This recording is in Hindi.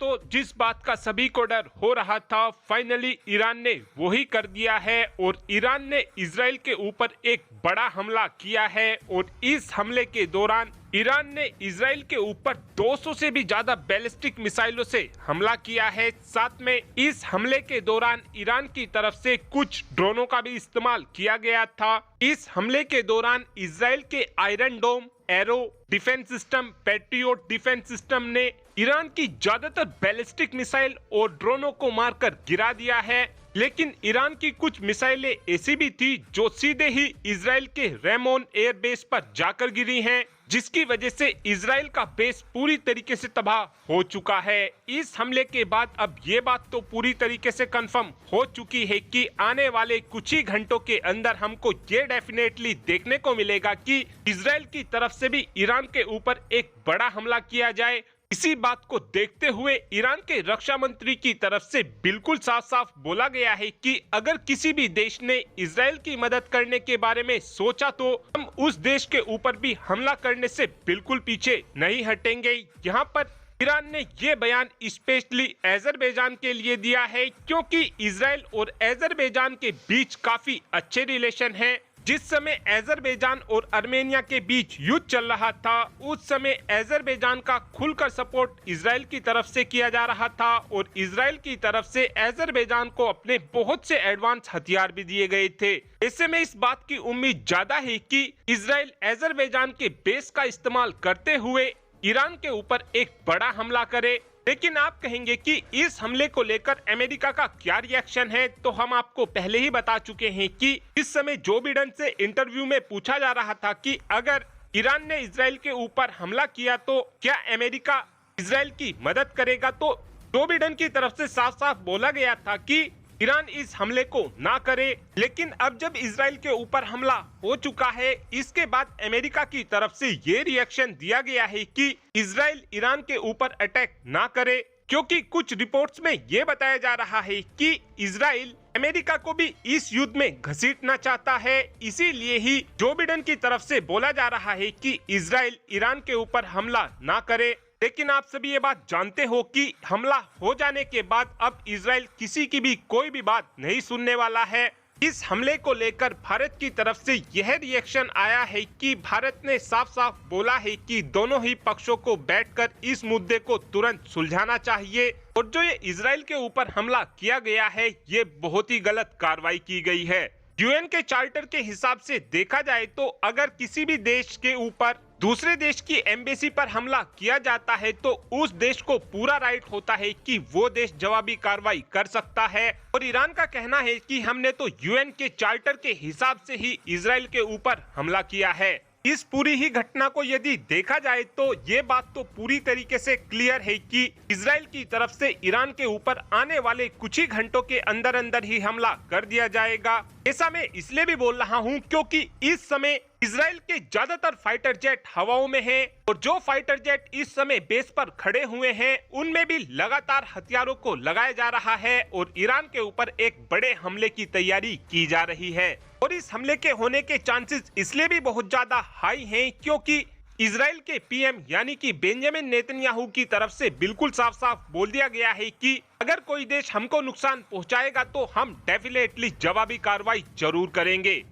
दोस्तों, जिस बात का सभी को डर हो रहा था, फाइनली ईरान ने वही कर दिया है और ईरान ने इजराइल के ऊपर एक बड़ा हमला किया है। और इस हमले के दौरान ईरान ने इजराइल के ऊपर 200 से भी ज्यादा बैलिस्टिक मिसाइलों से हमला किया है। साथ में इस हमले के दौरान ईरान की तरफ से कुछ ड्रोनों का भी इस्तेमाल किया गया था। इस हमले के दौरान इजराइल के Iron Dome, Arrow defence system, Patriot defence system ने ईरान की ज्यादातर बैलिस्टिक मिसाइल और ड्रोनों को मारकर गिरा दिया है। लेकिन ईरान की कुछ मिसाइलें ऐसी भी थी जो सीधे ही इजराइल के रेमोन एयर बेस पर जाकर गिरी हैं, जिसकी वजह से इजराइल का बेस पूरी तरीके से तबाह हो चुका है। इस हमले के बाद अब ये बात तो पूरी तरीके से कंफर्म हो चुकी है कि आने वाले कुछ ही घंटों के अंदर हमको ये डेफिनेटली देखने को मिलेगा कि इजराइल की तरफ से भी ईरान के ऊपर एक बड़ा हमला किया जाए। इसी बात को देखते हुए ईरान के रक्षा मंत्री की तरफ से बिल्कुल साफ साफ बोला गया है कि अगर किसी भी देश ने इजराइल की मदद करने के बारे में सोचा तो हम उस देश के ऊपर भी हमला करने से बिल्कुल पीछे नहीं हटेंगे। यहाँ पर ईरान ने ये बयान स्पेशली अजरबैजान के लिए दिया है, क्योंकि इजराइल और अजरबैजान के बीच काफी अच्छे रिलेशन हैं। जिस समय अजरबैजान और आर्मेनिया के बीच युद्ध चल रहा था, उस समय अजरबैजान का खुलकर सपोर्ट इजराइल की तरफ से किया जा रहा था और इजराइल की तरफ से अजरबैजान को अपने बहुत से एडवांस हथियार भी दिए गए थे। ऐसे में इस बात की उम्मीद ज्यादा है कि इजराइल अजरबैजान के बेस का इस्तेमाल करते हुए ईरान के ऊपर एक बड़ा हमला करे। लेकिन आप कहेंगे कि इस हमले को लेकर अमेरिका का क्या रिएक्शन है, तो हम आपको पहले ही बता चुके हैं कि इस समय जो बिडेन से इंटरव्यू में पूछा जा रहा था कि अगर ईरान ने इजराइल के ऊपर हमला किया तो क्या अमेरिका इजराइल की मदद करेगा, तो जो बिडेन की तरफ से साफ साफ बोला गया था कि ईरान इस हमले को ना करे। लेकिन अब जब इजराइल के ऊपर हमला हो चुका है, इसके बाद अमेरिका की तरफ से ये रिएक्शन दिया गया है कि इजराइल ईरान के ऊपर अटैक ना करे, क्योंकि कुछ रिपोर्ट्स में ये बताया जा रहा है कि इजराइल अमेरिका को भी इस युद्ध में घसीटना चाहता है। इसीलिए ही जो बिडेन की तरफ से बोला जा रहा है कि इजराइल ईरान के ऊपर हमला ना करे। लेकिन आप सभी ये बात जानते हो कि हमला हो जाने के बाद अब इजराइल किसी की भी कोई भी बात नहीं सुनने वाला है। इस हमले को लेकर भारत की तरफ से यह रिएक्शन आया है कि भारत ने साफ साफ बोला है कि दोनों ही पक्षों को बैठकर इस मुद्दे को तुरंत सुलझाना चाहिए और जो ये इजराइल के ऊपर हमला किया गया है, ये बहुत ही गलत कार्रवाई की गई है। यूएन के चार्टर के हिसाब से देखा जाए तो अगर किसी भी देश के ऊपर दूसरे देश की एम्बेसी पर हमला किया जाता है तो उस देश को पूरा राइट होता है कि वो देश जवाबी कार्रवाई कर सकता है। और ईरान का कहना है कि हमने तो यूएन के चार्टर के हिसाब से ही इजराइल के ऊपर हमला किया है। इस पूरी ही घटना को यदि देखा जाए तो ये बात तो पूरी तरीके से क्लियर है कि इजराइल की तरफ से ईरान के ऊपर आने वाले कुछ ही घंटों के अंदर अंदर ही हमला कर दिया जाएगा। ऐसा मैं इसलिए भी बोल रहा हूँ क्योंकि इस समय इजराइल के ज्यादातर फाइटर जेट हवाओं में हैं और जो फाइटर जेट इस समय बेस पर खड़े हुए हैं उनमें भी लगातार हथियारों को लगाया जा रहा है और ईरान के ऊपर एक बड़े हमले की तैयारी की जा रही है। और इस हमले के होने के चांसेस इसलिए भी बहुत ज्यादा हाई हैं क्योंकि इजराइल के पीएम यानी कि बेंजामिन नेतन्याहू की तरफ से बिल्कुल साफ साफ बोल दिया गया है कि अगर कोई देश हमको नुकसान पहुंचाएगा तो हम डेफिनेटली जवाबी कार्रवाई जरूर करेंगे।